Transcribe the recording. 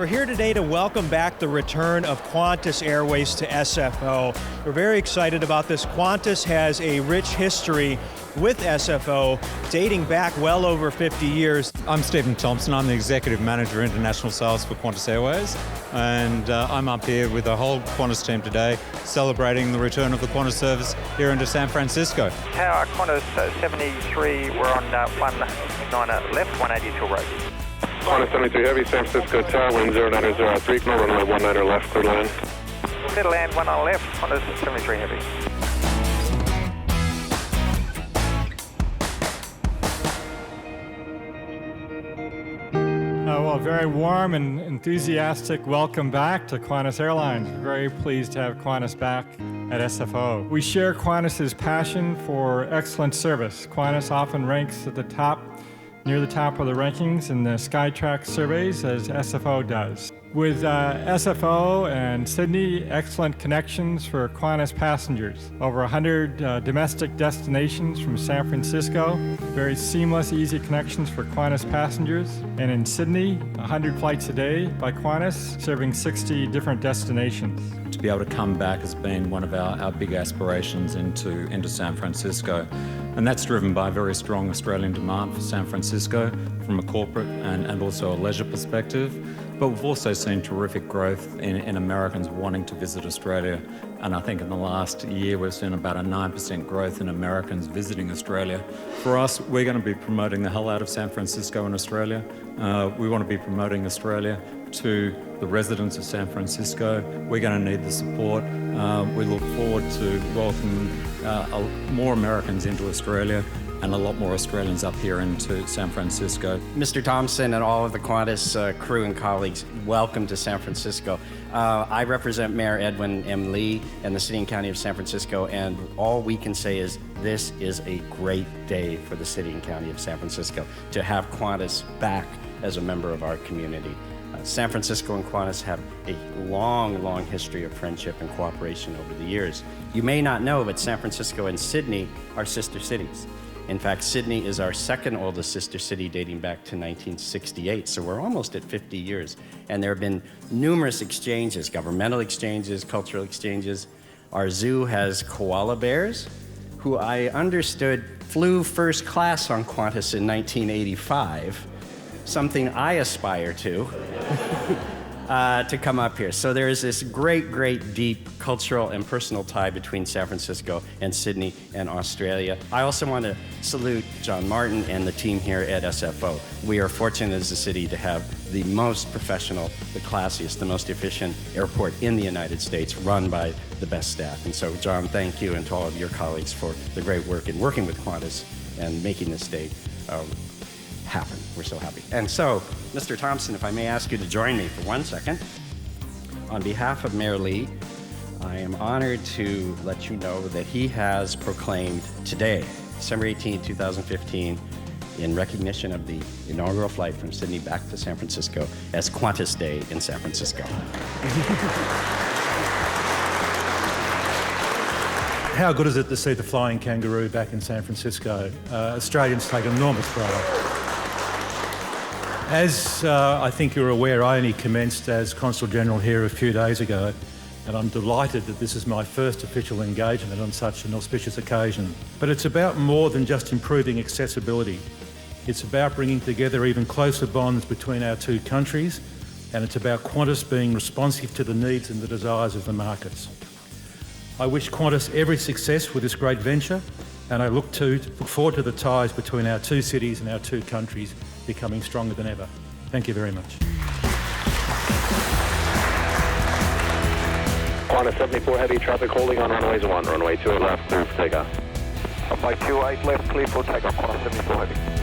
We're here today to welcome back the return of Qantas Airways to SFO. We're very excited about this. Qantas has a rich history with SFO dating back well over 50 years. I'm Stephen Thompson. I'm the Executive Manager International Sales for Qantas Airways, and I'm up here with the whole Qantas team today celebrating the return of the Qantas service here into San Francisco. Tower Qantas 73, we're on 19 left, 182 right. Qantas 73 Heavy, San Francisco Tower, wind 0903, runway 19 left, clear land. Clear to land, 1 on left, Qantas 73 Heavy. Well, very warm and enthusiastic welcome back to Qantas Airlines. Very pleased to have Qantas back at SFO. We share Qantas's passion for excellent service. Qantas often ranks at the top, near the top of the rankings in the Skytrax surveys, as SFO does. With SFO and Sydney, excellent connections for Qantas passengers. Over 100 domestic destinations from San Francisco. Very seamless, easy connections for Qantas passengers. And in Sydney, 100 flights a day by Qantas, serving 60 different destinations. To be able to come back has been one of our big aspirations into San Francisco. And that's driven by very strong Australian demand for San Francisco from a corporate and also a leisure perspective. But we've also seen terrific growth in Americans wanting to visit Australia. And I think in the last year we've seen about a 9% growth in Americans visiting Australia. For us, we're going to be promoting the hell out of San Francisco and Australia. We want to be promoting Australia to the residents of San Francisco. We're going to need the support. We look forward to welcoming more Americans into Australia and a lot more Australians up here into San Francisco. Mr. Thompson and all of the Qantas crew and colleagues, welcome to San Francisco. I represent Mayor Edwin M. Lee and the City and County of San Francisco, and all we can say is this is a great day for the City and County of San Francisco to have Qantas back as a member of our community. San Francisco and Qantas have a long, long history of friendship and cooperation over the years. You may not know, but San Francisco and Sydney are sister cities. In fact, Sydney is our second oldest sister city, dating back to 1968, so we're almost at 50 years. And there have been numerous exchanges, governmental exchanges, cultural exchanges. Our zoo has koala bears, who I understood flew first class on Qantas in 1985, something I aspire to come up here. So there is this great, great, deep cultural and personal tie between San Francisco and Sydney and Australia. I also want to salute John Martin and the team here at SFO. We are fortunate as a city to have the most professional, the classiest, the most efficient airport in the United States, run by the best staff. And so, John, thank you, and to all of your colleagues for the great work in working with Qantas and making this day happen. We're so happy. And so, Mr. Thompson, if I may ask you to join me for 1 second. On behalf of Mayor Lee, I am honored to let you know that he has proclaimed today, December 18, 2015, in recognition of the inaugural flight from Sydney back to San Francisco, as Qantas Day in San Francisco. How good is it to see the flying kangaroo back in San Francisco? Australians take enormous pride. As I think you're aware, I only commenced as Consul General here a few days ago, and I'm delighted that this is my first official engagement on such an auspicious occasion. But it's about more than just improving accessibility. It's about bringing together even closer bonds between our two countries, and it's about Qantas being responsive to the needs and the desires of the markets. I wish Qantas every success with this great venture, and I look forward to the ties between our two cities and our two countries becoming stronger than ever. Thank you very much. Qantas 74 Heavy, traffic holding on runways 1, runway 2 left, clear for takeoff. Runway 28 left, clear for takeoff, Qantas 74 Heavy.